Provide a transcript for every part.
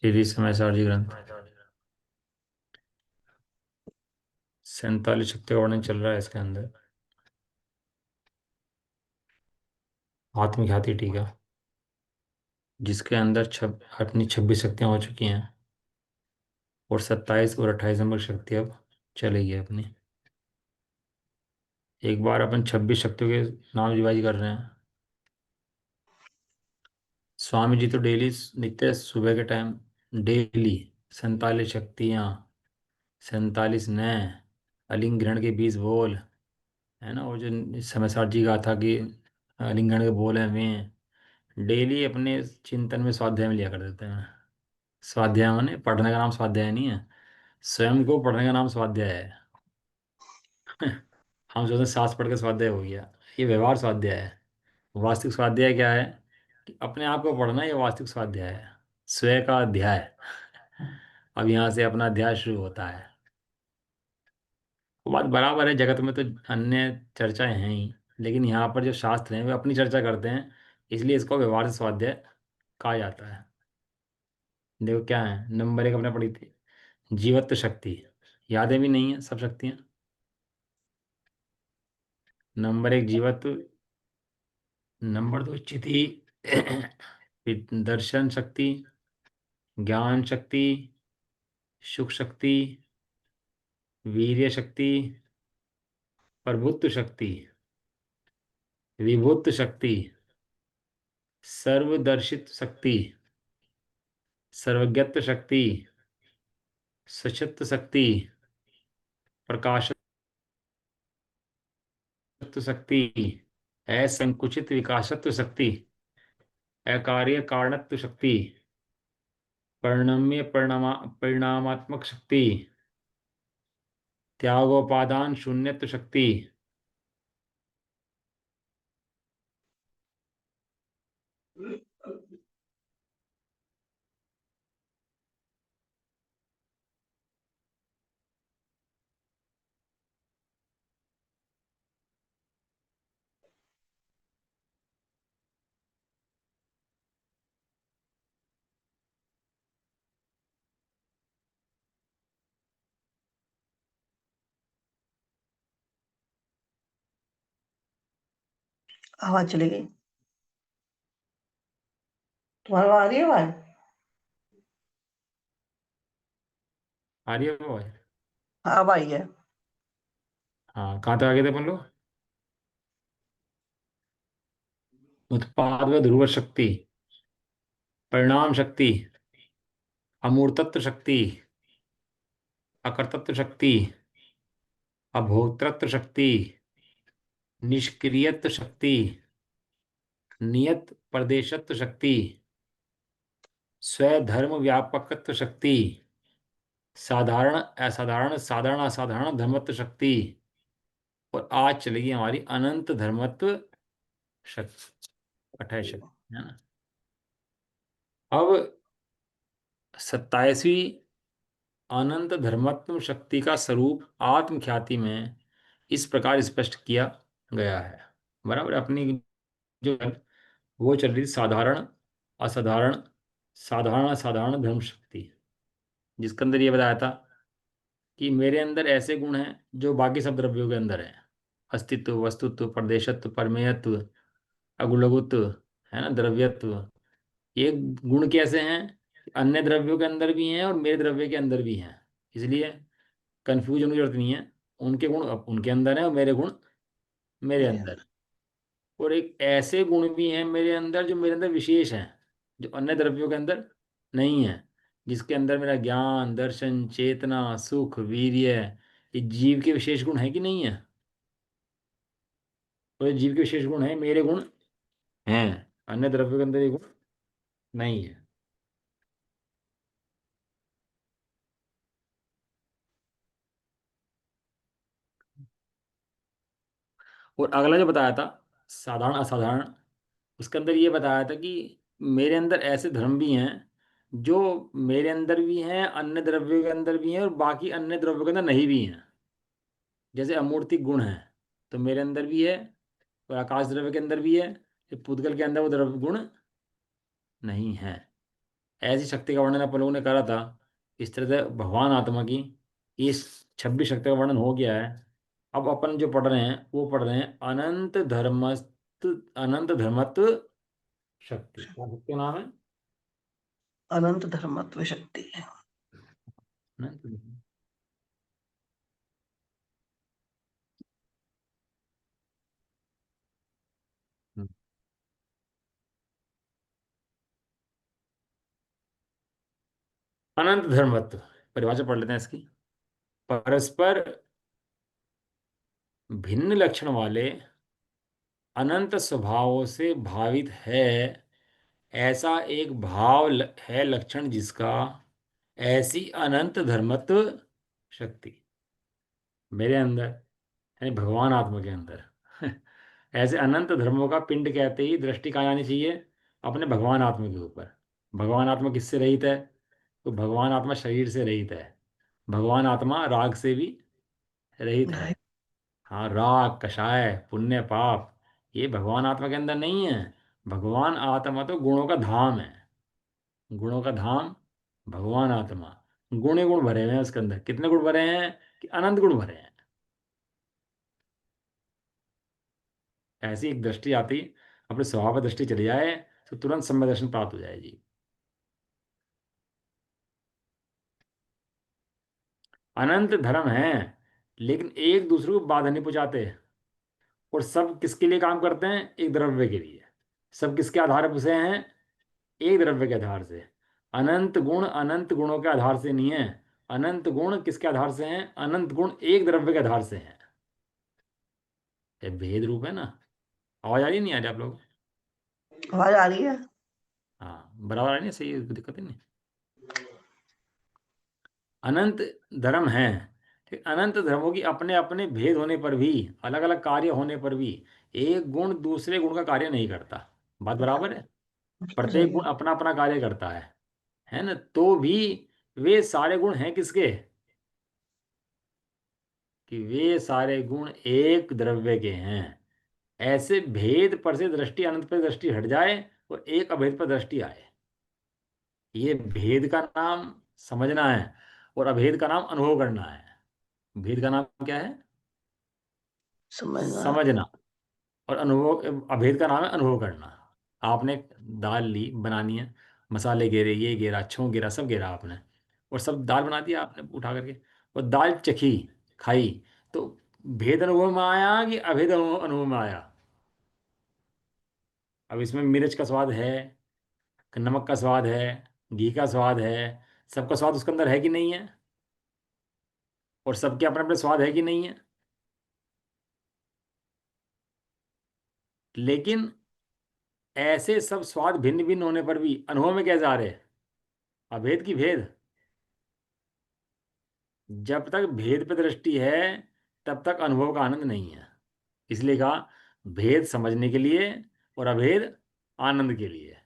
श्री समय सारजी ग्रंथ। 47 शक्ति का वर्णन चल रहा है इसके अंदर। आत्मघाती टीका, जिसके अंदर अपनी 26 शक्तियां हो चुकी हैं और 27 और 28 नंबर शक्ति अब चलेगी अपनी। एक बार अपन 26 शक्तियों के नाम रिवाइज कर रहे हैं। स्वामी जी तो डेली लिखते हैं सुबह के टाइम, डेली 47 शक्तियाँ, 47 नए अलिंग ग्रहण के 20 बोल, है ना। वो जो समय सार जी का था कि अलिंग ग्रहण के बोल हैं वे डेली अपने चिंतन में स्वाध्याय में लिया कर देते हैं। स्वाध्याय माने पढ़ने का नाम स्वाध्याय नहीं है, स्वयं को पढ़ने का नाम स्वाध्याय है। हम सोचते हैं सांस पढ़ के स्वाध्याय हो गया, ये व्यवहार स्वाध्याय है। वास्तविक स्वाध्याय क्या है कि अपने आप को पढ़ना, ये वास्तविक स्वाध्याय है, स्वयं का अध्याय। अब यहाँ से अपना अध्याय शुरू होता है। वो बात बराबर है, जगत में तो अन्य चर्चाएं हैं ही, लेकिन यहाँ पर जो शास्त्र हैं वे अपनी चर्चा करते हैं, इसलिए इसको व्यवहार से स्वाध्याय कहा जाता है। देखो क्या है, नंबर एक अपने पढ़ी थी, जीवत्व शक्ति। यादें भी नहीं है सब शक्तियाँ। नंबर एक जीवत्व, नंबर दो चिति, फिर दर्शन शक्ति, ज्ञान शक्ति, सुख शक्ति, वीर्य शक्ति, प्रभुत्व शक्ति, विभुत्व शक्ति, सर्वदर्शित शक्ति, सर्वज्ञत्व शक्ति, सशक्त शक्ति, प्रकाशत्व शक्ति, असंकुचित विकासत्व शक्ति, अकार्य कारणत्व शक्ति, परिणम्य परिणामात्मक शक्ति, त्यागोपादान शून्यत्व शक्ति। आवाज चली गई। तुम्हारी आ रही है आवाज? आर्य वो है। हाँ, अब आई है। हाँ, कहाँ तक आगे थे अपन लोग? उत्पाद व ध्रुव शक्ति, परिणाम शक्ति, अमूर्तत्व शक्ति, अकर्तत्व शक्ति, अभोक्तृत्व शक्ति, निष्क्रियत्व शक्ति, नियत प्रदेशत्व शक्ति, स्वधर्म व्यापकत्व शक्ति, साधारण असाधारण साधारण असाधारण धर्मत्व शक्ति, और आज चलेगी हमारी अनंत धर्मत्व शक्ति, 28 शक्ति, है ना। अब 27वीं अनंत धर्मत्व शक्ति का स्वरूप आत्म ख्याति में इस प्रकार स्पष्ट किया गया है। बराबर, अपनी जो है वो चल रही थी साधारण असाधारण साधारण असाधारण धर्म शक्ति, जिसके अंदर ये बताया था कि मेरे अंदर ऐसे गुण हैं जो बाकी सब द्रव्यों के अंदर हैं। अस्तित्व, वस्तुत्व, प्रदेशत्व, परमेयत्व, अगुलगुत्व, है ना, द्रव्यत्व। ये गुण कैसे हैं? अन्य द्रव्यों के अंदर भी हैं और मेरे द्रव्य के अंदर भी हैं, इसलिए कंफ्यूजन की जरूरत नहीं है। उनके गुण उनके अंदर है और मेरे गुण मेरे मेरे अंदर। अंदर। और एक ऐसे गुण भी हैं मेरे अंदर जो मेरे अंदर विशेष हैं, जो अन्य द्रव्यों के अंदर नहीं है, जिसके अंदर मेरा ज्ञान, दर्शन, चेतना, सुख, वीर्य, ये जीव के विशेष गुण है कि नहीं है? तो ये जीव के विशेष गुण है, मेरे गुण हैं, अन्य द्रव्यों के अंदर ये गुण नहीं है। और अगला जो बताया था साधारण असाधारण, उसके अंदर ये बताया था कि मेरे अंदर ऐसे धर्म भी हैं जो मेरे अंदर भी हैं, अन्य द्रव्यों के अंदर भी हैं और बाकी अन्य द्रव्यों के अंदर नहीं भी हैं। जैसे अमूर्तिक गुण है तो मेरे अंदर भी है और आकाश द्रव्य के अंदर भी है, ये पुद्गल के अंदर वो द्रव्य गुण नहीं है। ऐसी शक्ति का वर्णन अपन लोगों ने करा था। इस तरह से भगवान आत्मा की इस 26 शक्ति का वर्णन हो गया है। अब अपन जो पढ़ रहे हैं वो पढ़ रहे हैं अनंत धर्मत्व शक्ति। क्या शक्ति का नाम है? अनंत धर्मत्व शक्ति। अनंत धर्म- हम्म। अनंत धर्मत्व परिभाषा पढ़ लेते हैं इसकी। परस्पर भिन्न लक्षण वाले अनंत स्वभावों से भावित है ऐसा एक है लक्षण जिसका ऐसी अनंत धर्मत्व शक्ति मेरे अंदर, यानी भगवान आत्मा के अंदर ऐसे अनंत धर्मों का पिंड कहते ही दृष्टि कहाँ जानी चाहिए? अपने भगवान आत्मा के ऊपर। भगवान आत्मा किससे रहित है? तो भगवान आत्मा शरीर से रहित है। भगवान आत्मा राग से भी रहित है। नहीं। हाँ, राग कषाय पुण्य पाप ये भगवान आत्मा के अंदर नहीं है। भगवान आत्मा तो गुणों का धाम है। गुणों का धाम भगवान आत्मा। गुण ही गुण भरे हुए हैं उसके अंदर। कितने गुण भरे हैं? कि अनंत गुण भरे हैं। ऐसी एक दृष्टि आती, अपने स्वभाव पर दृष्टि चली जाए तो तुरंत सम्यक दर्शन प्राप्त हो जाएगी। अनंत धर्म है लेकिन एक दूसरे को बाधा नहीं पहुंचाते। और सब किसके लिए काम करते हैं? एक द्रव्य के लिए। सब किसके आधार पर बसे हैं? एक द्रव्य के आधार से। अनंत गुण अनंत गुणों के आधार से नहीं है। अनंत गुण किसके आधार से हैं? अनंत गुण एक द्रव्य के आधार से हैं। ये भेद रूप है ना। आवाज आ रही नहीं? आ रही आप लोग? आवाज आ रही है। हाँ, बराबर आ रही है, सही है, कोई दिक्कत ही नहीं। अनंत धर्म है। ठीक, अनंत धर्मों की अपने अपने भेद होने पर भी, अलग अलग कार्य होने पर भी एक गुण दूसरे गुण का कार्य नहीं करता। बात बराबर है। प्रत्येक सही गुण है। अपना अपना कार्य करता है ना? तो भी वे सारे गुण हैं किसके? कि वे सारे गुण एक द्रव्य के हैं। ऐसे भेद पर से दृष्टि, अनंत पर दृष्टि हट जाए और एक अभेद पर दृष्टि आए। ये भेद का नाम समझना है और अभेद का नाम अनुभव करना है। भेद का नाम क्या है? समझना। समझना। और अनुभव, अभेद का नाम है अनुभव करना। आपने दाल ली बनानी है, मसाले गेरे, ये गेरा, छौं गेरा, सब गेरा आपने, और सब दाल बना दिया आपने उठा करके। और दाल चखी, खाई, तो भेद अनुभव में आया कि अभेद अनुभव में आया? अब इसमें मिर्च का स्वाद है, नमक का स्वाद है, घी का स्वाद है, सबका स्वाद उसके अंदर है कि नहीं है? और सबके अपने अपने स्वाद है कि नहीं है? लेकिन ऐसे सब स्वाद भिन्न भिन्न होने पर भी अनुभव में क्या जा रहे हैं? अभेद की भेद। जब तक भेद पे दृष्टि है तब तक अनुभव का आनंद नहीं है। इसलिए कहा भेद समझने के लिए और अभेद आनंद के लिए।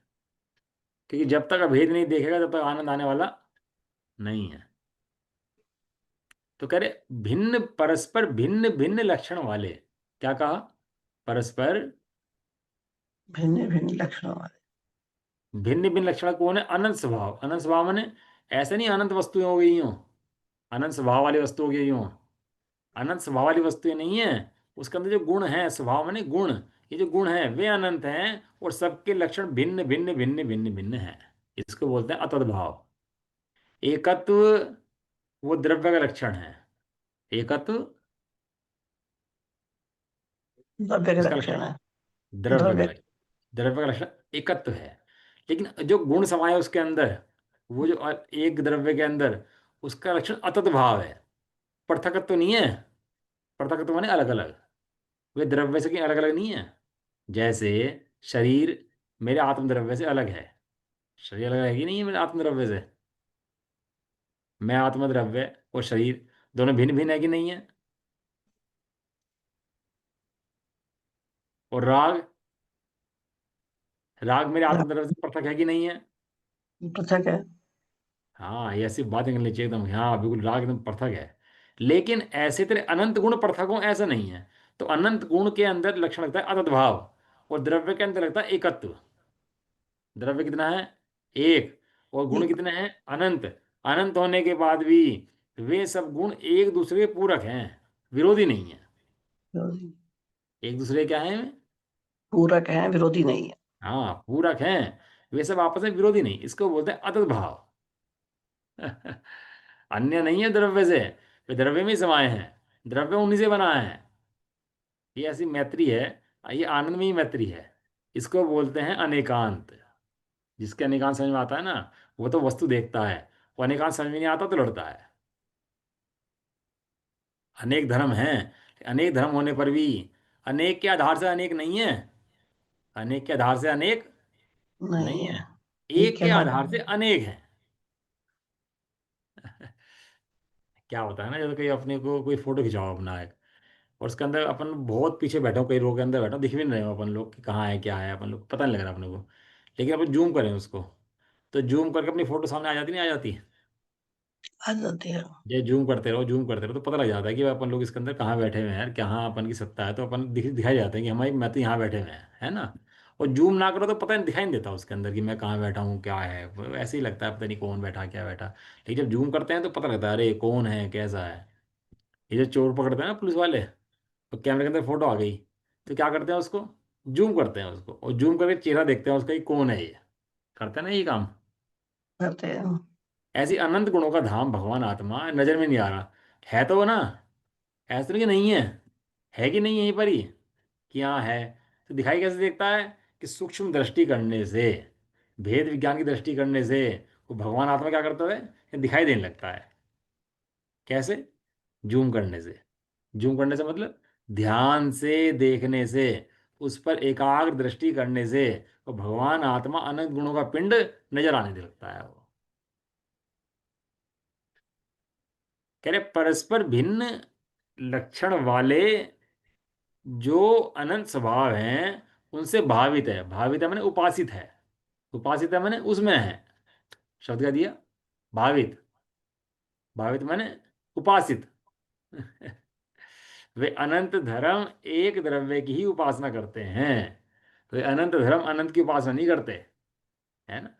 क्योंकि जब तक अभेद नहीं देखेगा तब तक आनंद आने वाला नहीं है। तो कह रहे भिन्न, परस्पर भिन्न भिन्न लक्षण वाले। क्या कहा? परस्पर भिन्न भिन्न लक्षणों वाले। भिन्न भिन्न लक्षण कौन है? अनंत स्वभाव। अनंत स्वभाव माने ऐसे नहीं अनंत वस्तुएं हो गई हो, अनंत स्वभाव वाली वस्तु हो गई हो। अनंत स्वभाव वाली वस्तुएं नहीं है। उसके अंदर जो गुण है, स्वभाव माने गुण, ये जो गुण है वे अनंत हैं और सबके लक्षण भिन्न भिन्न भिन्न भिन्न भिन्न हैं। इसको बोलते हैं अतद्भाव। एकत्व वो द्रव्य का लक्षण है। एकत्व द्रव्य के किसका लक्षण? लक्षण है। द्रव्य का द्रव्य। लक्षण। द्रव्य का लक्षण एकत्व है। लेकिन जो गुण समाये उसके अंदर, वो जो एक द्रव्य के अंदर, उसका लक्षण अतत भाव है। पृथकत्व नहीं है। पृथकत्व माने अलग अलग। वे द्रव्य से कहीं अलग अलग नहीं है। जैसे शरीर मेरे आत्मद्रव्य से अलग है। शरीर अलग है कि नहीं है मेरे आत्मद्रव्य से? मैं आत्मद्रव्य और शरीर दोनों भिन्न भिन्न है कि नहीं है? और राग, राग मेरे आत्मद्रव्य से पृथक है कि नहीं है? पृथक है। हाँ, ये ऐसी बात निकलनी चाहिए एकदम। हाँ बिल्कुल, राग एकदम पृथक है। लेकिन ऐसे तरह अनंत गुण पृथक हो ऐसा नहीं है। तो अनंत गुण के अंदर लक्षण लगता है अतद्भाव और द्रव्य के अंदर लगता है एकत्व। द्रव्य कितना है? एक। और गुण एक कितने हैं? अनंत। अनंत होने के बाद भी वे सब गुण एक दूसरे के पूरक हैं, विरोधी नहीं है। विरोधी, एक दूसरे क्या है? पूरक है, विरोधी नहीं है। हाँ, पूरक हैं। वे सब आपस में विरोधी नहीं, इसको बोलते हैं अतत भाव। अन्य नहीं है द्रव्य से, वे द्रव्य में ही समाये हैं, द्रव्य उन्हीं से बना है। ये ऐसी मैत्री है, ये आनंद में ही मैत्री है। इसको बोलते हैं अनेकांत। जिसके अनेकांत समझ में आता है ना, वो तो वस्तु देखता है। वो अनेकांत समझ में नहीं आता तो लड़ता है। अनेक धर्म हैं, अनेक धर्म होने पर भी अनेक के आधार से अनेक नहीं है। अनेक के आधार से अनेक नहीं नहीं है। है, एक एक के के साथ आधार से अनेक है। क्या होता है ना, जैसे कोई अपने को कोई फोटो खिंचाओ अपना एक, और उसके अंदर अपन बहुत पीछे बैठो, कई रो के अंदर बैठो, दिख भी नहीं रहे हो अपन लोग कि कहाँ है क्या है, अपन लोग पता नहीं लग रहा अपने को। लेकिन अपन जूम करें उसको, तो जूम करके अपनी फोटो सामने आ जाती नहीं आ जाती? आ जाती है। ये जूम करते रहो, जूम करते रहो, तो पता लग जाता है कि अपन लोग इसके अंदर कहाँ बैठे हुए हैं यार, कहाँ अपन की सत्ता है। तो अपन दिखाई जाते हैं कि हमारी, मैं तो यहाँ बैठे हुए हैं, है ना। और जूम ना करो तो पता नहीं, दिखाई नहीं देता उसके अंदर कि मैं कहाँ बैठा हूँ क्या है, वो ऐसे ही लगता है पता नहीं कौन बैठा क्या बैठा। लेकिन जब जूम करते हैं तो पता लगता है अरे कौन है कैसा है। ये जो चोर पकड़ते हैं ना पुलिस वाले, तो कैमरे के अंदर फोटो आ गई, तो क्या करते हैं उसको, जूम करते हैं उसको, और जूम करके चेहरा देखते हैं उसका कि कौन है ये। करते हैं ना ये काम। करते हैं। ऐसी अनंत गुणों का धाम भगवान आत्मा नजर में नहीं आ रहा, है तो वो ना, ऐसा नहीं कि नहीं है कि नहीं यहीं पर ही, कि हाँ है। तो दिखाई कैसे देखता है? कि सूक्ष्म दृष्टि करने से, भेद विज्ञान की दृष्टि करने से वो भगवान आत्मा क्या करता है, ये दिखाई देने लगता है। कैसे? जूम करने से। जूम करने से मतलब ध्यान से देखने से, उस पर एकाग्र दृष्टि करने से वो भगवान आत्मा अनंत गुणों का पिंड नजर आने लगता है। वो कह रहे परस्पर भिन्न लक्षण वाले जो अनंत स्वभाव हैं, उनसे भावित है। भावित है मैंने उपासित है, उपासित है मैंने उसमें है। शब्द क्या दिया? भावित। भावित मैंने उपासित। वे अनंत धर्म एक द्रव्य की ही उपासना करते हैं। वे अनंत धर्म अनंत की उपासना नहीं करते, है ना।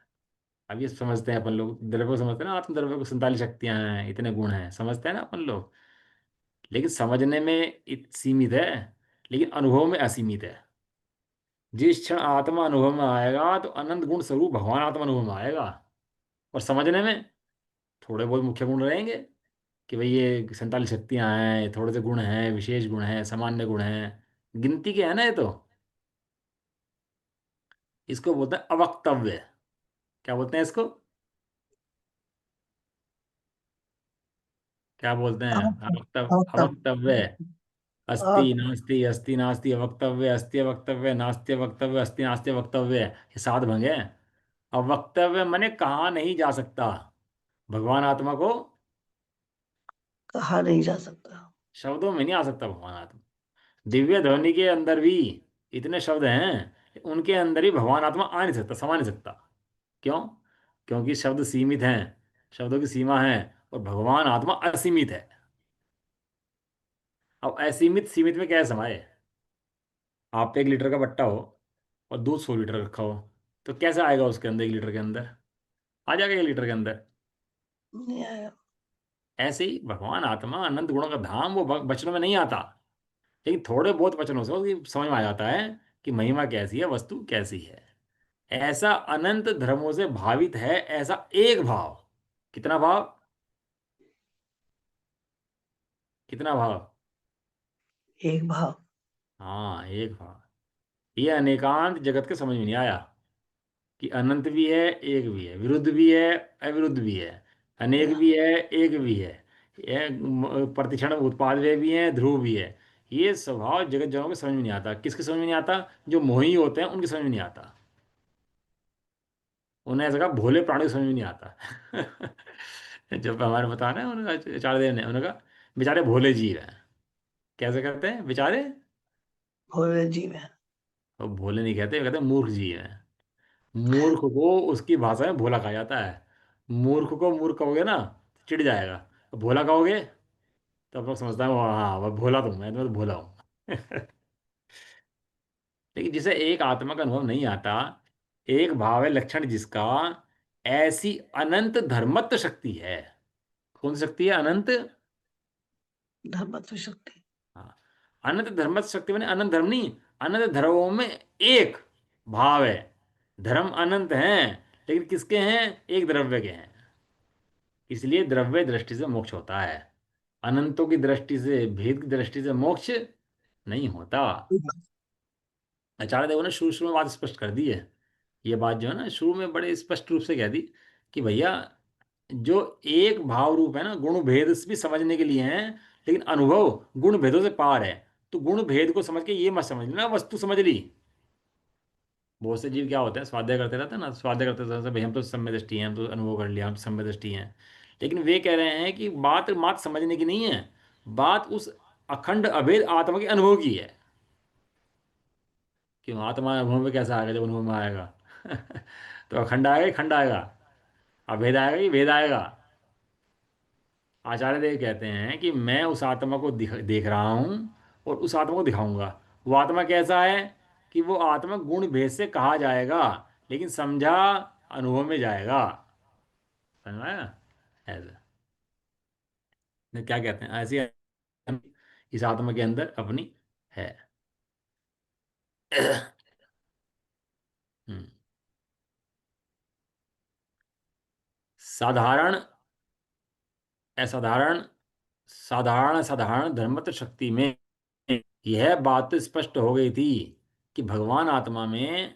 अब ये समझते हैं अपन लोग, द्रव्य को समझते हैं ना, आत्म द्रव्य को 47 शक्तियां हैं, इतने गुण हैं, समझते हैं ना अपन लोग। लेकिन समझने में सीमित है, लेकिन अनुभव में असीमित है। जिस क्षण आत्मा अनुभव में आएगा तो अनंत गुण स्वरूप भगवान आत्मा अनुभव में आएगा। और समझने में थोड़े बहुत मुख्य गुण रहेंगे, कि भाई ये 47 शक्तियां हैं, थोड़े से गुण हैं, विशेष गुण हैं, सामान्य गुण हैं, गिनती के है ना ये तो। इसको बोलते हैं अवक्तव्य। क्या बोलते हैं इसको? क्या बोलते हैं? अवक्तव्य। अस्ति अब नास्ति, अस्ति नास्ति अवक्तव्य, अस्ति अवक्तव्य, नास्ति अवक्तव्य, अस्ति नास्ति अवक्तव्य, ये 7 भंग हैं। अवक्तव्य माने कहा नहीं जा सकता। भगवान आत्मा को कहा नहीं जा सकता। शब्दों में नहीं आ सकता भगवान आत्मा। दिव्य ध्वनि के अंदर भी इतने शब्द हैं, उनके अंदर ही भगवान आत्मा आ नहीं सकता, समा नहीं सकता। क्यों? क्योंकि शब्द सीमित हैं, शब्दों की सीमा है, और भगवान आत्मा असीमित है। अब असीमित सीमित में क्या है समाये? आप पे 1 लीटर का बट्टा हो और दूध 100 लीटर रखा हो, तो कैसे आएगा उसके अंदर, 1 लीटर के अंदर? आ जाएगा 1 लीटर के अंदर। नहीं आया। ऐसे ही भगवान आत्मा अनंत गुणों का धाम, वो वचनों में नहीं आता, लेकिन थोड़े बहुत वचनों से उसकी समझ में आ जाता है कि महिमा कैसी है, वस्तु कैसी है। ऐसा अनंत धर्मों से भावित है, ऐसा एक भाव। कितना भाव? कितना भाव? एक भाव। हाँ, एक भाव। ये अनेकांत जगत के समझ में नहीं आया, कि अनंत भी है, एक भी है, विरुद्ध भी है, अविरुद्ध भी है, अनेक या, भी है, एक भी है, ये प्रतिक्षण उत्पाद वे भी हैं, ध्रुव भी है। ये स्वभाव जगत जनों के समझ में नहीं आता। किसके समझ में नहीं आता? जो मोही होते हैं उनके समझ में नहीं आता। उन्हें ऐसा कहा भोले प्राणी को समझ में नहीं आता। जब हमारे बता रहे हैं उनका, चार ने उन्होंने कहा बेचारे भोले जीव हैं। कैसे कहते हैं बेचारे? भोले जीव है। वो भोले नहीं कहते, कहते हैं मूर्ख जीव हैं। मूर्ख को उसकी भाषा में भोला कहा जाता है। मूर्ख को मूर्ख कहोगे ना तो चिढ़ जाएगा, भोला कहोगे तो आप लोग समझता है हाँ वह भोला, तुम मैं तो भोला हूँ। लेकिन जिसे एक आत्मा का अनुभव नहीं आता, एक भाव है लक्षण जिसका, ऐसी अनंत धर्मत्व शक्ति है। कौन सी शक्ति है? अनंत। धर्मत्व शक्ति। हाँ, अनंत धर्मत्व शक्ति मैंने अनंत धर्म नहीं, अनंत धर्मों में एक भाव है। धर्म अनंत हैं, लेकिन किसके हैं? एक द्रव्य के हैं। इसलिए द्रव्य दृष्टि से मोक्ष होता है। अनंतों की दृष्टि से, भेद की दृष्टि से मोक्ष नहीं होता। आचार्य देव ने शुरू शुरू में बात स्पष्ट कर दी है। ये बात जो है ना, शुरू में बड़े स्पष्ट रूप से कह दी कि भैया, जो एक भाव रूप है ना, गुण भेद भी समझने के लिए हैं, लेकिन अनुभव गुण भेदों से पार है। तो गुण भेद को समझ के ये मत समझ लेना वस्तु समझ ली। बहुत से जीव क्या होते हैं, स्वाध्याय करते रहते हैं ना, स्वाध्याय करते रहते हैं, भाई हम तो सम्य दृष्टि हैं, हम तो अनुभव कर लिया, हम तो सम्य दृष्टि हैं। लेकिन वे कह रहे हैं कि बात मात्र समझने की नहीं है, बात उस अखंड अभेद आत्मा के अनुभव की है। क्यों? आत्मा अनुभव में कैसा आएगा? जब अनुभव में आएगा तो अखंड आएगा कि खंड आएगा? अभेद आएगा कि भेद आएगा? आचार्य देव कहते हैं कि मैं उस आत्मा को देख रहा हूं और उस आत्मा को दिखाऊंगा। वो आत्मा कैसा है? कि वो आत्मा गुण भेद से कहा जाएगा, लेकिन समझा अनुभव में जाएगा। समझ में आया? ऐसा क्या कहते हैं, ऐसी इस आत्मा के अंदर अपनी है। हम्म। साधारण असाधारण, साधारण साधारण धर्मत शक्ति में यह बात तो स्पष्ट हो गई थी कि भगवान आत्मा में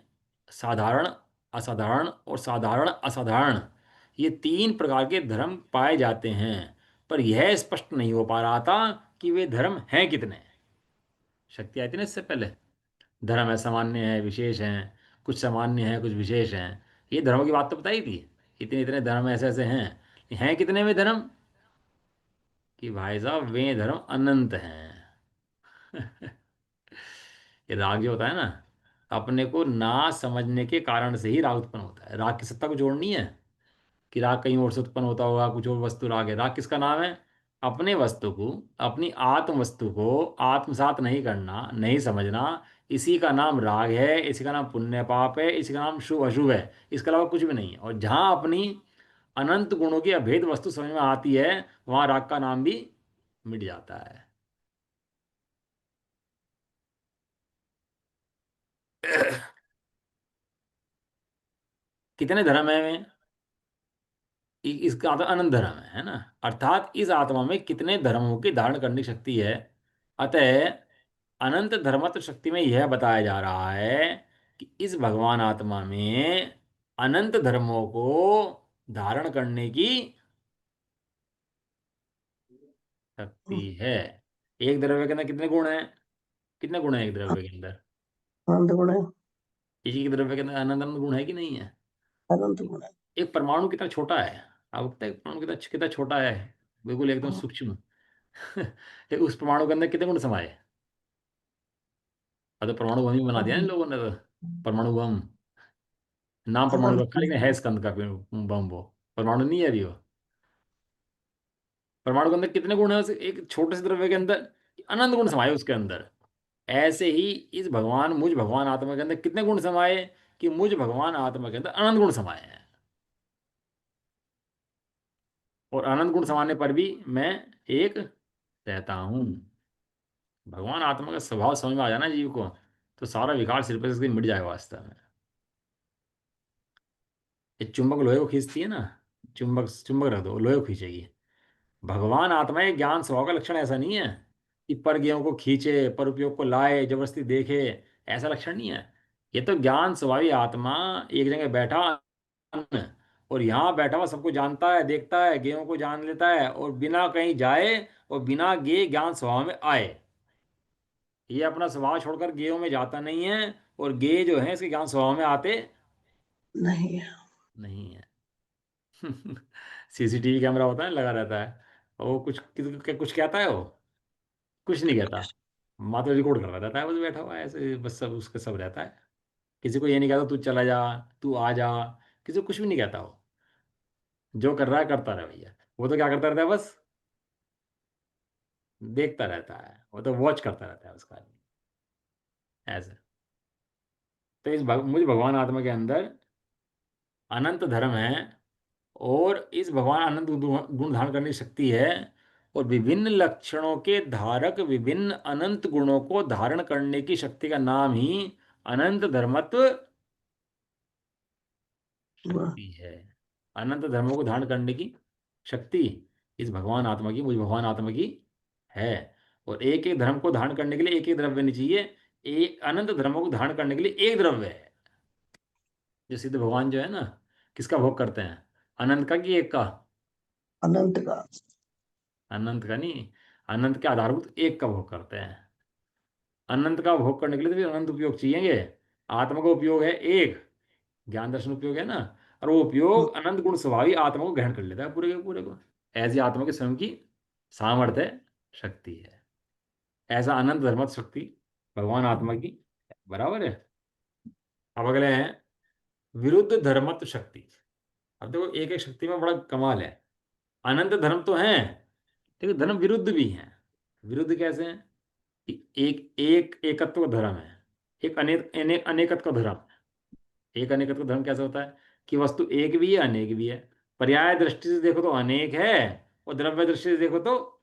साधारण, असाधारण और साधारण असाधारण, ये तीन प्रकार के धर्म पाए जाते हैं। पर यह स्पष्ट नहीं हो पा रहा था कि वे धर्म हैं कितने। शक्ति आई थी ना इससे पहले, धर्म है, सामान्य है, विशेष हैं, कुछ सामान्य है, कुछ विशेष हैं। ये धर्मों की बात तो बताई थी, इतने इतने धर्म ऐसे ऐसे हैं कितने वे धर्म? कि भाई साहब, वे धर्म अनंत हैं। ये राग जो होता है ना, अपने को ना समझने के कारण से ही राग उत्पन्न होता है। राग की सत्ता को जोड़नी है कि राग कहीं और से उत्पन्न होता होगा, कुछ और वस्तु राग है। राग किसका नाम है? अपने वस्तु को, अपनी आत्म वस्तु को आत्मसात नहीं करना, नहीं समझना, इसी का नाम राग है। इसी का नाम पुण्य पाप है, इसी का नाम शुभ अशुभ है। इसके अलावा कुछ भी नहीं है। और जहां अपनी अनंत गुणों की अभेद वस्तु समझ में आती है, वहां राग का नाम भी मिट जाता है। कितने धर्म है में? इसका तो अनंत धर्म है ना। अर्थात इस आत्मा में कितने धर्मों की धारण करने की शक्ति है। अतः अनंत धर्मत्व शक्ति में यह बताया जा रहा है कि इस भगवान आत्मा में अनंत धर्मों को धारण करने की शक्ति है। एक द्रव्य के अंदर कितने गुण हैं? कितने गुण हैं एक द्रव्य के अंदर? अनंत गुण है। इसी के द्रव्य के अंदर अनंत अनंत गुण है कि नहीं है? अनंत गुण है। एक परमाणु कितना छोटा है? आपको पता है परमाणु कितना कितना छोटा है? बिल्कुल एकदम हाँ, सूक्ष्म। लेकिन उस परमाणु के अंदर कितने गुण समाये? अब तो परमाणु बम ही बना दिया ना इन लोगों ने तो। परमाणु बम, नाम परमाणु अनंत रखा, लेकिन है स्कंद का बम वो। परमाणु नहीं है अभी वो। परमाणु के अंदर कितने गुण है एक छोटे से द्रव्य के अंदर? अनंत गुण समाये उसके अंदर। ऐसे ही इस भगवान, मुझ भगवान आत्मा के अंदर कितने गुण समाये? कि मुझ भगवान आत्मा के अंदर अनंत गुण समाये हैं। और अनंत गुण समाने पर भी मैं एक रहता हूं। भगवान आत्मा का स्वभाव समझ में आ जाना जीव को, तो सारा विकार सिर पे से मिट जाएगा वास्तव में। ये चुंबक लोहे को खींचती है ना, चुंबक चुंबक रख दो, लोहे को खींचेगी। भगवान आत्मा एक ज्ञान स्वभाव का लक्षण ऐसा नहीं है कि पर ज्ञों को खींचे, पर उपयोग को लाए, जबरदस्ती देखे। ऐसा लक्षण नहीं है। ये तो ज्ञान स्वभावी आत्मा एक जगह बैठा और यहाँ बैठा हुआ सबको जानता है, देखता है, ज्ञों को जान लेता है, और बिना कहीं जाए और बिना गे ज्ञान स्वभाव में आए। ये अपना स्वभाव छोड़कर गेयों में जाता नहीं है, और गे जो है इसके ज्ञान स्वभाव में आते नहीं है। नहीं है। सीसीटीवी कैमरा होता है लगा रहता है, और वो कुछ कहता है वो? कुछ नहीं कहता। मात्र रिकॉर्ड करता रहता है, बस बैठा हुआ है ऐसे, बस सब उसके सब रहता है। किसी को ये नहीं कहता तू चला जा, तू आ जा। किसी को कुछ भी नहीं कहता वो। जो कर रहा है करता रहे भैया। वो तो क्या करता रहता है? बस देखता रहता है, वो तो वॉच करता रहता है उसका आदमी। ऐसे। तो मुझ भगवान आत्मा के अंदर अनंत धर्म है। और इस भगवान अनंत गुण धारण करने की शक्ति है। और विभिन्न लक्षणों के धारक विभिन्न अनंत गुणों को धारण करने की शक्ति का नाम ही अनंत धर्मत्व गुण। शक्ति है। अनंत धर्मों को धारण करने की शक्ति इस भगवान आत्मा की, मुझ भगवान आत्मा की है। और एक एक धर्म को धारण करने के लिए एक एक द्रव्य नहीं चाहिए। एक अनंत धर्मों को धारण करने के लिए एक द्रव्य है। जो सिद्ध भगवान जो है ना, किसका भोग करते हैं? अनंत का कि एक का? अनंत का। अनंत का नहीं, अनंत के आधारभूत एक का भोग करते हैं। अनंत का भोग करने के लिए तो भी अनंत उपयोग चाहिए। आत्मा का उपयोग है एक, ज्ञान दर्शन उपयोग है ना। और वो हम्म, उपयोग अनंत गुण स्वभावी आत्मा को ग्रहण कर लेता है पूरे के पूरे को। ऐसी आत्मा की स्वयं की सामर्थ्य शक्ति है। ऐसा अनंत धर्मत शक्ति भगवान आत्मा की है। बराबर है। अब अगले हैं विरुद्ध धर्मत्व शक्ति। अब देखो एक एक शक्ति में बड़ा कमाल है। अनंत धर्म तो हैं, लेकिन धर्म विरुद्ध भी हैं। विरुद्ध कैसे हैं? कि एक एक एकत्व का धर्म है, एक अनेकत्व का धर्म है। एक अनेकत्व का धर्म कैसा होता है? कि वस्तु एक भी है अनेक भी है। पर्याय दृष्टि से देखो तो अनेक है, और द्रव्य दृष्टि से देखो तो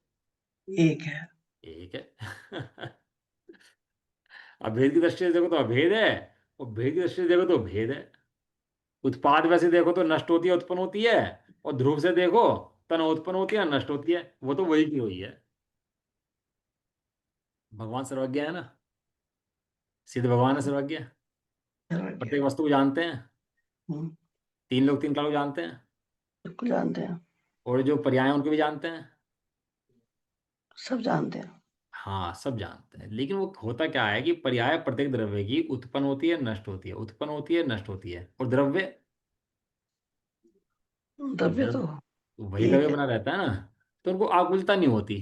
एक है। एक है। अभेद की दृष्टि से देखो तो अभेद है, और भेद की दृष्टि से देखो तो भेद है। उत्पाद वैसे देखो तो नष्ट होती है उत्पन्न होती है, और ध्रुव से देखो तन उत्पन्न होती है नष्ट होती है, वो तो वही की हुई है। भगवान सर्वज्ञ है ना, सिद्ध भगवान है सर्वज्ञ। सर्वज्ञ। प्रत्येक वस्तु को जानते हैं। हम्म, तीन लोग तीन काल को जानते हैं। बिल्कुल जानते हैं। और जो पर्याय हैं उनको भी जानते हैं। सब जानते हैं। हाँ सब जानते हैं, लेकिन वो होता क्या है कि पर्याय प्रत्येक द्रव्य की उत्पन्न होती है नष्ट होती है, उत्पन्न होती है नष्ट होती है, और द्रव्य द्रव्य तो द्रव्य वही का वही एक है। बना रहता है ना। तो उनको आकुलता नहीं होती।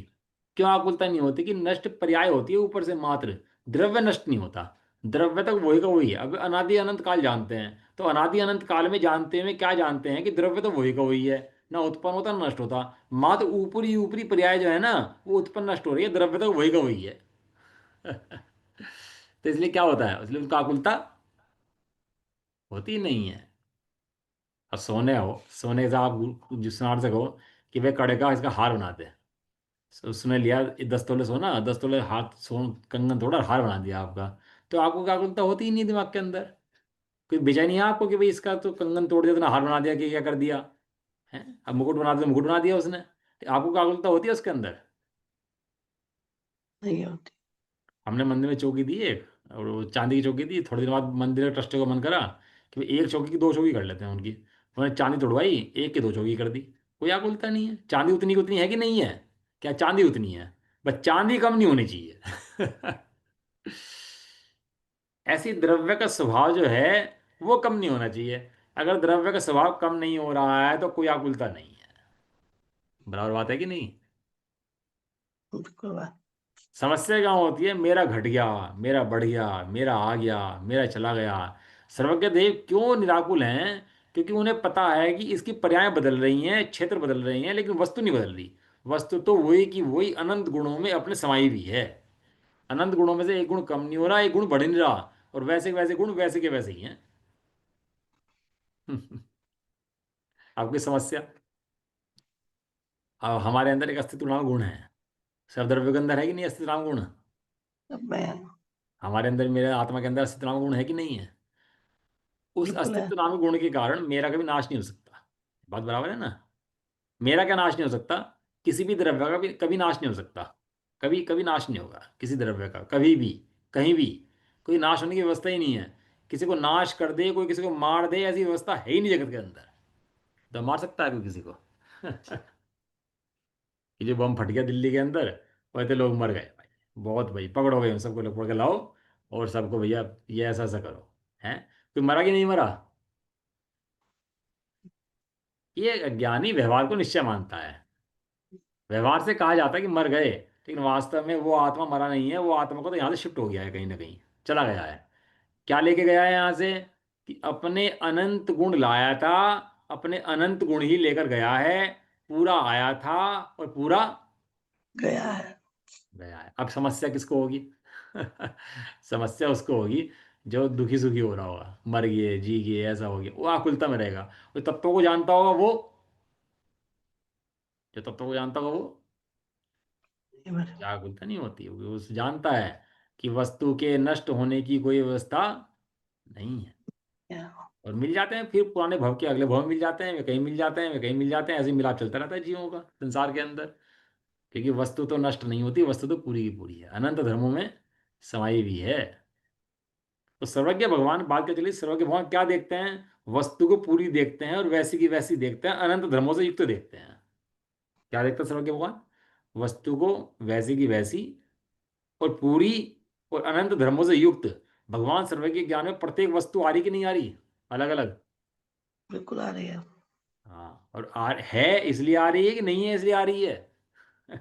क्यों आकुलता नहीं होती? कि नष्ट पर्याय होती है ऊपर से मात्र, द्रव्य नष्ट नहीं होता। द्रव्य तक वही का वही है। अब अनादि अनंत काल जानते हैं, तो अनादि अनंत काल में जानते हुए क्या जानते हैं? कि द्रव्य तो वही का वही है, ना उत्पन्न होता ना नष्ट होता। मात्र ऊपरी ऊपरी पर्याय जो है ना, वो उत्पन्न नष्ट हो रही है, द्रव्य तक वही का वही है। तो इसलिए क्या होता है? इसलिए उनका आकुलता होती नहीं है। अब सोने हो, सोने से आप जिस नार से कहो कि वे कड़े का इसका हार बनाते हैं, तो उसने लिया 10 तोले सोना, 10 तोले हाथ सोन कंगन तोड़ा, हार बना दिया आपका। तो आपको क्या आकुलता होती ही नहीं दिमाग के अंदर। कोई बेचैनी नहीं है आपको कि भाई इसका तो कंगन तोड़ दिया, तो हार बना दिया कि क्या कर दिया है? अब मुकुट बना दिया तो मुकुट बना दिया उसने। तो आपको क्या आकुलता होती है उसके अंदर? नहीं होती। हमने मंदिर में चौकी दी एक, और वो चांदी की चौकी दी। थोड़े दिन बाद मंदिर के ट्रस्टी को मन करा कि भाई एक चौकी की दो चौकी कर लेते हैं उनकी। उन्होंने चांदी तोड़वाई, एक की दो चौकी कर दी। कोई आकुलता नहीं है। चांदी उतनी की उतनी है कि नहीं है? क्या चांदी उतनी है? बस चांदी कम नहीं होनी चाहिए। ऐसी द्रव्य का स्वभाव जो है वो कम नहीं होना चाहिए। अगर द्रव्य का स्वभाव कम नहीं हो रहा है तो कोई आकुलता नहीं है। बराबर बात है कि नहीं? बिल्कुल बात। समस्या क्या होती है? मेरा घट गया, मेरा बढ़ गया, मेरा आ गया, मेरा चला गया। सर्वज्ञ देव क्यों निराकुल हैं? क्योंकि उन्हें पता है कि इसकी पर्याय बदल रही हैं, क्षेत्र बदल रही हैं, लेकिन वस्तु नहीं बदल रही। वस्तु तो वही की वही अनंत गुणों में अपने समाई हुई है। अनंत गुणों में से एक गुण कम नहीं हो रहा, एक गुण बढ़ नहीं रहा, और वैसे के वैसे गुण वैसे के वैसे ही हैं। आपकी समस्या। अब हमारे अंदर एक अस्तित्व नाम गुण है। सर्वद्रव्य के अंदर है कि नहीं अस्तित्व नाम गुण? अब मैं। हमारे अंदर, मेरे आत्मा के अंदर अस्तित्व नाम गुण है कि नहीं है? उस बिल्कुल है। अस्तित्व नाम गुण के कारण मेरा कभी नाश नहीं हो सकता। बात बराबर है ना? मेरा क्या नाश नहीं हो सकता? किसी भी द्रव्य का भी कभी नाश नहीं हो सकता। कभी कभी नाश नहीं होगा किसी द्रव्य का, कभी भी, कहीं भी। कोई नाश होने की व्यवस्था ही नहीं है। किसी को नाश कर दे, कोई किसी को मार दे, ऐसी व्यवस्था है ही नहीं जगत के अंदर। तो मार सकता है कोई किसी को? कि जो बम फट गया दिल्ली के अंदर, वैसे लोग मर गए भाई। बहुत भाई, पकड़ो भाई उन सबको, लोग पकड़ के लाओ, और सबको भैया ये ऐसा ऐसा करो। है? कोई मरा कि नहीं मरा? ये अज्ञानी व्यवहार को निश्चय मानता है। व्यवहार से कहा जाता है कि मर गए, लेकिन वास्तव में वो आत्मा मरा नहीं है। वो आत्मा को तो यहाँ से शिफ्ट हो गया है, कहीं ना कहीं चला गया है। क्या लेके गया है यहाँ से? कि अपने अनंत गुण लाया था, अपने अनंत गुण ही लेकर गया है। पूरा आया था और पूरा गया है। गया है। अब समस्या किसको होगी? समस्या उसको होगी जो दुखी सुखी हो रहा होगा, मर गए जी गए ऐसा हो गया, वो आकुलता में रहेगा। वो तत्वों को जानता होगा वो जो तत्व को जानता होगा वो ये बात व्याकुलता नहीं होती, वो उस जानता है कि वस्तु के नष्ट होने की कोई व्यवस्था नहीं है। क्या। और मिल जाते हैं फिर पुराने भव के अगले भव में मिल जाते हैं, वे कहीं मिल जाते हैं, वे कहीं मिल जाते हैं, ऐसे ही मिलाप चलता रहता है जीवों का संसार के अंदर। क्योंकि वस्तु तो नष्ट नहीं होती, वस्तु तो पूरी की पूरी है, अनंत धर्मों में समाई भी है। तो सर्वज्ञ भगवान, बात कर चलिए, सर्वज्ञ भगवान क्या देखते हैं? वस्तु को पूरी देखते हैं और वैसी की वैसी देखते हैं, अनंत धर्मों से युक्त देखते हैं। क्या देखते हैं सर्वज्ञ भगवान? वस्तु को वैसी की वैसी और पूरी और अनंत धर्मों से युक्त। भगवान सर्वज्ञ ज्ञान में प्रत्येक वस्तु आ रही कि नहीं आ रही, अलग अलग। बिल्कुल आ रही है। हाँ, और है इसलिए आ रही है कि नहीं है इसलिए आ रही है?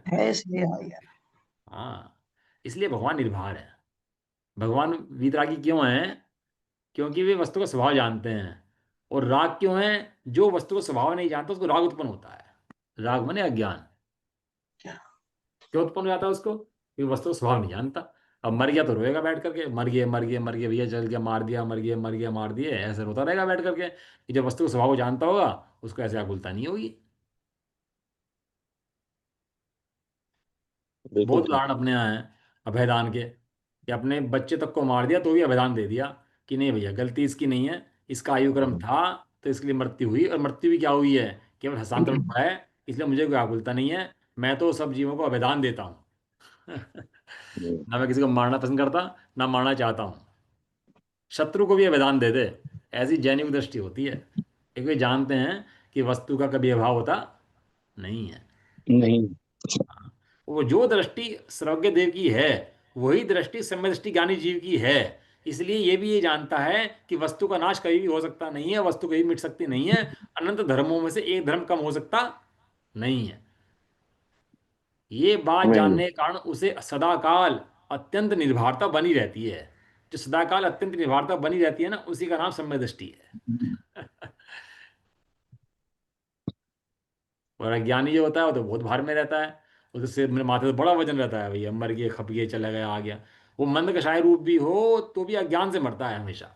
है इसलिए आई है। हाँ, इसलिए भगवान निर्भर है। भगवान वीतरागी क्यों हैं? क्योंकि वे वस्तु का स्वभाव जानते हैं। और राग क्यों है? जो वस्तु का स्वभाव नहीं जानता उसको राग उत्पन्न होता है। राग माने अज्ञान। क्या। क्यों उत्पन्न हो जाता है उसको? क्योंकि वस्तु का स्वभाव नहीं जानता। अब मर गया तो रोएगा बैठ करके, मर गया मर गया मर गया भैया, चल गया, मार दिया, मर गया मर गया मार दिए, ऐसे रोता रहेगा बैठ करके। कि जब वस्तु का स्वभाव को जानता होगा, उसको ऐसे आकुलता नहीं होगी। बिल्कुल बहुत सही। उदाहरण अपने यहाँ हैं अभयदान के, कि अपने बच्चे तक को मार दिया तो भी अभयदान दे दिया कि नहीं भैया गलती इसकी नहीं है, इसका आयु क्रम था, तो इसके लिए मृत्यु हुई, और मृत्यु भी क्या हुई है? केवल हस्तांतरण हुआ है, इसलिए मुझे कोई आकुलता नहीं है। मैं तो सब जीवों को अभयदान देता हूँ। हम्म, ना मैं किसी को मारना पसंद करता, ना मारना चाहता हूँ। शत्रु को भी अभयदान दे दे, ऐसी जैनिक दृष्टि होती है। क्योंकि वे जानते हैं कि वस्तु का कभी अभाव होता नहीं है। नहीं। वो जो दृष्टि सर्वज्ञ देव की है, वही दृष्टि सम्यक दृष्टि ज्ञानी जीव की है। इसलिए ये भी ये जानता है कि वस्तु का नाश कभी भी हो सकता नहीं है, वस्तु कभी मिट सकती नहीं है, अनंत धर्मों में से एक धर्म कम हो सकता नहीं है। ये बात नहीं। जानने के कारण उसे सदाकाल अत्यंत निर्भरता बनी रहती है। जो सदाकाल अत्यंत निर्भरता बनी रहती है ना, उसी का नाम सम्यक दृष्टि है। और अज्ञानी जो होता है वो तो बहुत भार में रहता है। उसके सिर में माथे तो बड़ा वजन रहता है, भैया मर गए, खप गए, चला गया, आ गया। वो मंद कषाय रूप भी हो तो भी अज्ञान से मरता है हमेशा।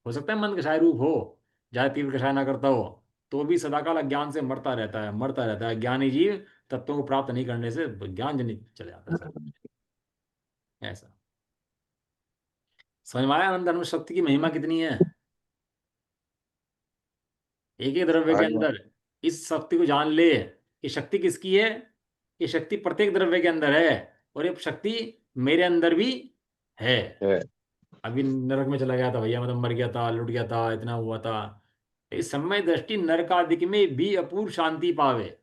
हो सकता है मंद कषाय रूप हो, ज्यादा तीव्र कषाय ना करता हो, तो भी सदाकाल अज्ञान से मरता रहता है, मरता रहता है। ज्ञानी जीव तत्वों को प्राप्त नहीं करने से ज्ञान जनित चले जाता है सब ऐसा। समझ में आया आनंद धर्म शक्ति की महिमा कितनी है? एक ही द्रव्य के आगे। अंदर इस शक्ति को जान ले। ये शक्ति किसकी है? ये शक्ति प्रत्येक द्रव्य के अंदर है, और ये शक्ति मेरे अंदर भी है। है। अभी नरक में चला गया था भैया, मतलब मर गया था, लुट गया था, इतना हुआ था। इस समय दृष्टि नरकादिक में भी अपूर्व शांति पावे।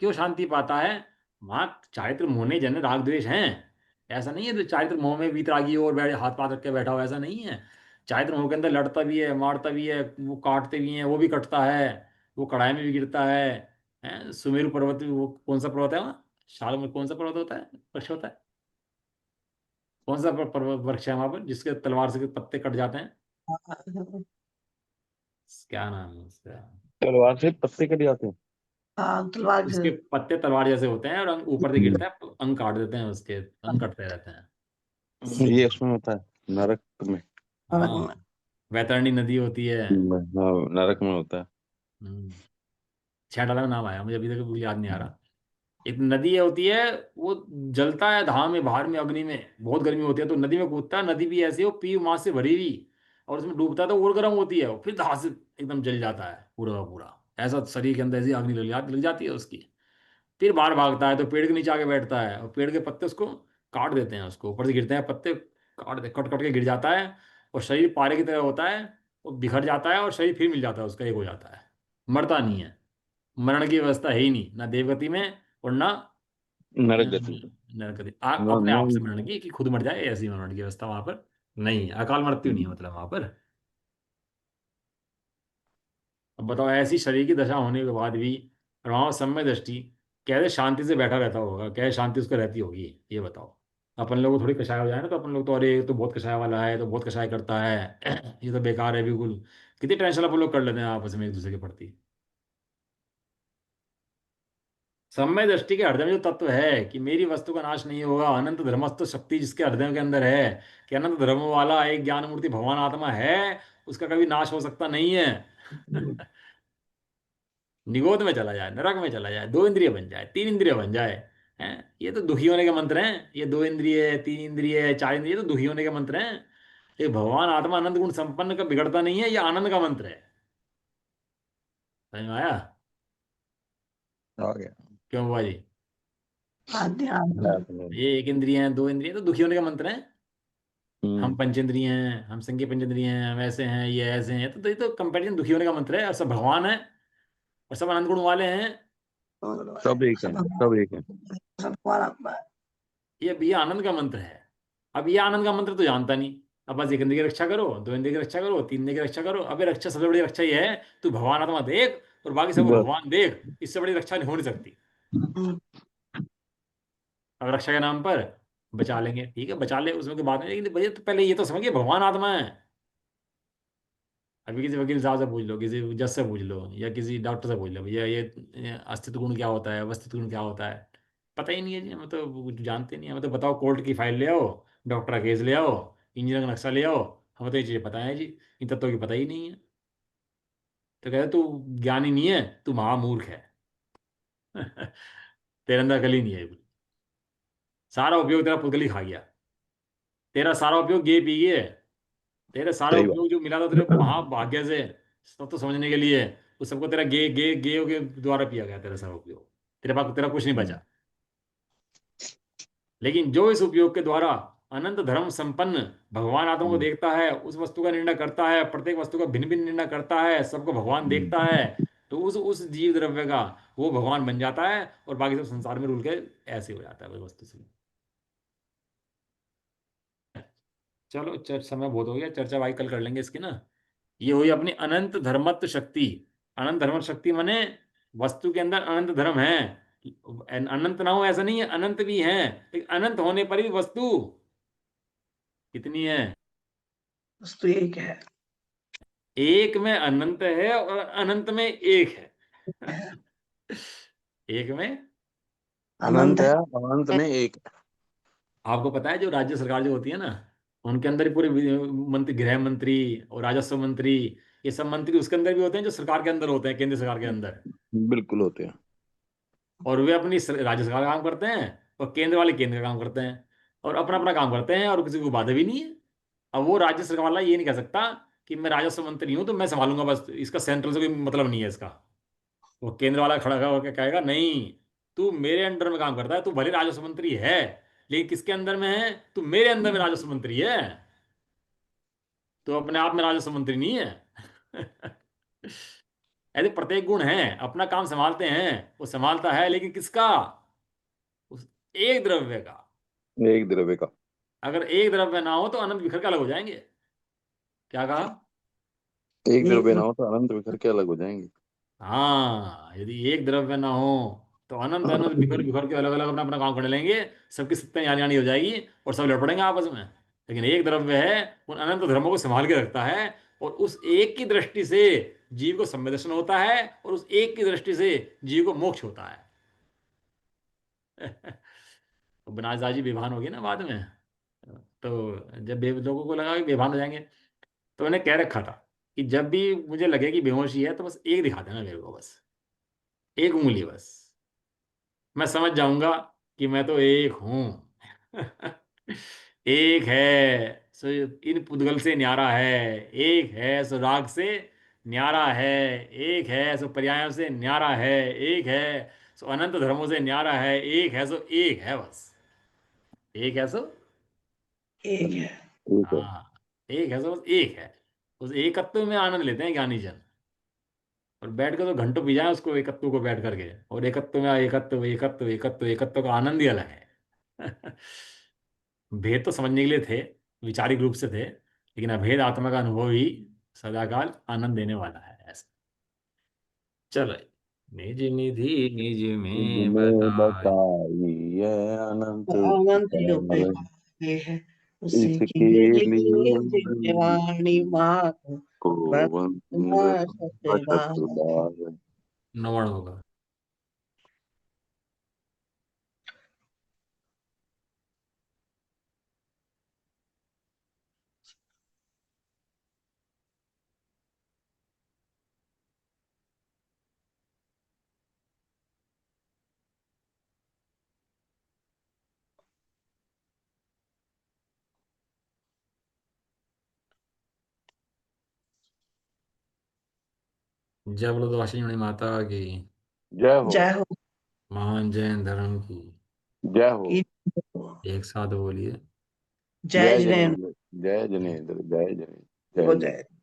क्यों शांति पाता है? वहां चारित्र मोह ने जन राग द्वेष हैं। ऐसा नहीं है तो चारित्र मोह में वीतरागी हो और बैठे हाथ पाथ रख के बैठा हो, ऐसा नहीं है। चारित्र मोह के अंदर लड़ता भी है, मारता भी है, वो काटते भी हैं, वो भी कटता है, वो कढ़ाई में भी गिरता है। सुमेरु पर्वत, वो कौन सा पर्वत है वहाँ, शाल में कौन सा पर्वत होता है, वृक्ष होता है? कौन सा पर्वत वृक्ष है वहां पर जिसके तलवार से पत्ते कट जाते हैं? क्या नाम है उसका? तलवार से पत्ते कट जाते हैं। हाँ तलवार उसके से। पत्ते तलवार जैसे होते हैं और अंग ऊपर से गिरता है, अंग काट देते हैं, उसके अंग कटते रहते हैं। ये उसमें होता है नरक में। हाँ, वैतरणी नदी होती है। हाँ, नरक में होता है। हम्म, छह डाला में नाम आया मुझे, अभी तक बिल्कुल याद नहीं आ रहा। एक नदी होती है, वो जलता है धाम में, बाहर में, अग्नि में, बहुत गर्मी होती है तो नदी में कूदता है। नदी भी ऐसी हो, पी मास से भरी हुई, और उसमें डूबता है तो और गर्म होती है, फिर धास से एकदम जल जाता है पूरा का पूरा। ऐसा शरीर के अंदर ऐसी अग्नि लग जाती है उसकी। फिर बाहर भागता है तो पेड़ के नीचे आके बैठता है, और पेड़ के पत्ते उसको काट देते हैं, उसको ऊपर से गिरते हैं पत्ते, कट कट के गिर जाता है। और शरीर पारे की तरह होता है, वो बिखर जाता है, और शरीर फिर मिल जाता है उसका, एक हो जाता है। मरता नहीं है। मरण की व्यवस्था है ही नहीं, ना देवगति में और ना नरक गति। नरक गति। न, अपने आप से न, मरण की, कि खुद मर जाए, ऐसी मरण की व्यवस्था वहां पर नहीं है। अकाल मृत्यु नहीं है मतलब वहां पर। अब बताओ, ऐसी शरीर की दशा होने के बाद भी और वहां सम्यक दृष्टि, कैसे शांति से बैठा रहता होगा, कैसे शांति उसको रहती होगी, ये बताओ। अपन लोग थोड़ी कषाय हो जाए ना, तो अपन लोग तो अरे ये तो बहुत कषाय वाला है, तो बहुत कषाय करता है, ये तो बेकार है बिल्कुल। कितनी टेंशन अपन लोग कर लेते हैं आपस में एक दूसरे के प्रति। सम्यक दृष्टि के हृदय में जो तत्व है कि मेरी वस्तु का नाश नहीं होगा, अनंत धर्मस्थ शक्ति जिसके हृदय के अंदर है, कि अनंत धर्म वाला एक ज्ञान मूर्ति भगवान आत्मा है, उसका कभी नाश हो सकता नहीं है। निगोद में चला जाए, नरक में चला जाए, 2 इंद्रिय बन जाए, 3 इंद्रिय बन जाए। हैं, ये तो दुखी होने के मंत्र हैं। ये 2 इंद्रिय, 3 इंद्रिय, 4 इंद्रिय, ये तो दुखी होने के मंत्र हैं। ये भगवान आत्मा अनंत गुण संपन्न का बिगड़ता नहीं है, ये आनंद का मंत्र है। समझ में आया? आ गया। क्यों बुआ जी? ध्यान। ये 1 इंद्रिय है, 2 इंद्रिय तो दुखी होने का मंत्र है। हम हम्म। पंचेंद्रिय हैं, हम संज्ञ पंचेंद्रिय हैं, हम ऐसे हैं, ये ऐसे हैं, तो ये तो कंपेरिजन दुखी होने का मंत्र है। और सब भगवान है, और सब अनंत गुण वाले हैं। सब एक है, सब सब एक है। सब हमारा आत्मा है। ये आनंद का मंत्र है। अब ये आनंद का मंत्र तो जानता नहीं। अब बस 1 इंद्रिय की रक्षा करो, 2 इंद्रिय की रक्षा करो, 3 इंद्रिय की रक्षा करो। अबे रक्षा, सबसे बड़ी रक्षा ये है, तू भगवान आत्मा देख और बाकी सबको बस। भगवान देख। इससे बड़ी रक्षा नहीं हो नहीं सकती। हम्म, अब रक्षा के नाम पर बचा लेंगे, ठीक है, बचा ले, उसमें कोई बात नहीं, लेकिन भैया तो पहले ये तो समझिए भगवान आत्मा है। अभी किसी वकील साहब से पूछ लो, किसी जज से पूछ लो, या किसी डॉक्टर से पूछ लो, भैया ये अस्तित्व गुण क्या होता है, अवस्थित गुण क्या होता है? पता ही नहीं है जी, हमें तो कुछ जानते नहीं है। हमें तो बताओ, कोर्ट की फाइल ले आओ, डॉक्टर का केस ले आओ, इंजीनियर का नक्शा ले आओ, हमें तो ये चीज़ें पता है जी, इन तत्वों की पता ही नहीं है। तो कहते तू ज्ञानी नहीं है, तू महामूर्ख है। तेरे अंदर अकल ही नहीं है। सारा उपयोग तेरा पुतगली खा गया। तेरा सारा उपयोग ये पी गए। तेरे सारा सही उपयोग जो मिला था तेरे बात। महाभाग्य से सब तो समझने के लिए, उस सबको तेरा गे के द्वारा पिया गया तेरा सारा उपयोग। तेरे पास तेरा कुछ नहीं बचा। लेकिन जो इस उपयोग के द्वारा अनंत धर्म संपन्न भगवान आत्मा को देखता है, उस वस्तु का निर्णय करता है, प्रत्येक वस्तु का भिन्न भिन्न निर्णय करता है, सबको भगवान देखता है, तो उस जीव द्रव्य का वो भगवान बन जाता है, और बाकी सब संसार में रुल के ऐसे हो जाता है वही वस्तु से। चलो समय बहुत हो गया, चर्चा भाई कल कर लेंगे इसकी ना। ये हुई अपनी अनंत धर्मत्व शक्ति। अनंत धर्म शक्ति माने वस्तु के अंदर अनंत धर्म है। अनंत ना हो ऐसा नहीं है, अनंत भी है, लेकिन अनंत होने पर भी वस्तु कितनी है? वस्तु एक है। एक में अनंत है और अनंत में एक है। एक में, अनंत अनंत है। है, अनंत में एक है। आपको पता है जो राज्य सरकार जो होती है ना, उनके अंदर ही पूरे मंत्री, गृह मंत्री और राजस्व मंत्री, ये सब मंत्री उसके अंदर भी होते हैं जो सरकार के अंदर होते हैं, केंद्र सरकार के अंदर। बिल्कुल होते हैं। और वे अपनी राज्य सरकार का काम करते हैं, और केंद्र वाले केंद्र का काम करते हैं, और अपना अपना काम करते हैं, और किसी को बाधा भी नहीं है। अब वो राज्य सरकार वाला ये नहीं कह सकता कि मैं राजस्व मंत्री हूं तो मैं संभालूंगा बस, इसका सेंट्रल से कोई मतलब नहीं है इसका। वो केंद्र वाला खड़ा होकर कहेगा नहीं, तू मेरे अंडर में काम करता है, तू भले राजस्व मंत्री है, लेकिन किसके अंदर में है? तू मेरे अंदर में राजस्व मंत्री है, तो अपने आप में राजस्व मंत्री नहीं है। ऐसे प्रत्येक गुण है, अपना काम संभालते हैं, वो संभालता है, लेकिन किसका? उस एक द्रव्य का। एक द्रव्य का। अगर एक द्रव्य ना हो तो अनंत बिखर के अलग हो जाएंगे। क्या कहा? एक एक द्रव्य ना द्रव्य। हो तो अनंत बिखर के अलग हो जाएंगे। हाँ, यदि एक द्रव्य ना हो तो अनंत अनंत बिखर बिखर के अलग अलग अपना अपना काम करने लेंगे, सबकी सत्ता यानी यानी हो जाएगी, और सब लड़ पड़ेंगे आपस में। लेकिन एक द्रव्य है, उन अनंत धर्मों को संभाल के रखता है, और उस एक की दृष्टि से जीव को संवेदन होता है, और उस एक की दृष्टि से जीव को मोक्ष होता है। तो बनारस जी बेभान हो गए ना बाद में। तो जब लोगों को लगा कि बेभान हो जाएंगे, तो उन्हें कह रखा था कि जब भी मुझे लगे कि बेहोशी है तो बस एक दिखा देना मेरे को, बस एक उंगली बस, मैं समझ जाऊंगा कि मैं तो एक हूं। एक है सो इन पुद्गल से न्यारा है, एक है सो राग से न्यारा है, एक है सो पर्यायों से न्यारा है, एक है सो अनंत धर्मों से न्यारा है, एक है सो एक है बस। एक है सो, एक है। ठीक है। हाँ, एक है सो बस एक है। उस एकत्व में आनंद लेते हैं ज्ञानी जन, और बैठ कर तो घंटों पी जाए उसको, एकत्व को बैठ करके, और एकत्व में एकत्व एकत्व एकत्व एकत्व का आनंद ही अलग है। भेद तो समझने के लिए थे, विचारिक रूप से थे, लेकिन अभेद आत्मा का अनुभव ही सदाकाल आनंद देने वाला है ऐसा। चलो, निज निधि निज में जिन्हें बताए, बताई ये अनंत अनंत जो विचार, पे है उसी की इसके लिए लिए जिज्ञानी माधो को वंदे बंदना सतबार। सतबार। नवण होगा। जय बोलो तो वाशिनी माता की। जय हो। जय हो। महान जैन धर्म की। जय हो। की एक साथ बोलिए। जय जय जिनेन्द्र। जनेन्द्र। जय जनेन्द्र। जय जनेन्द्र। हो जय जनेन्द्र। जय।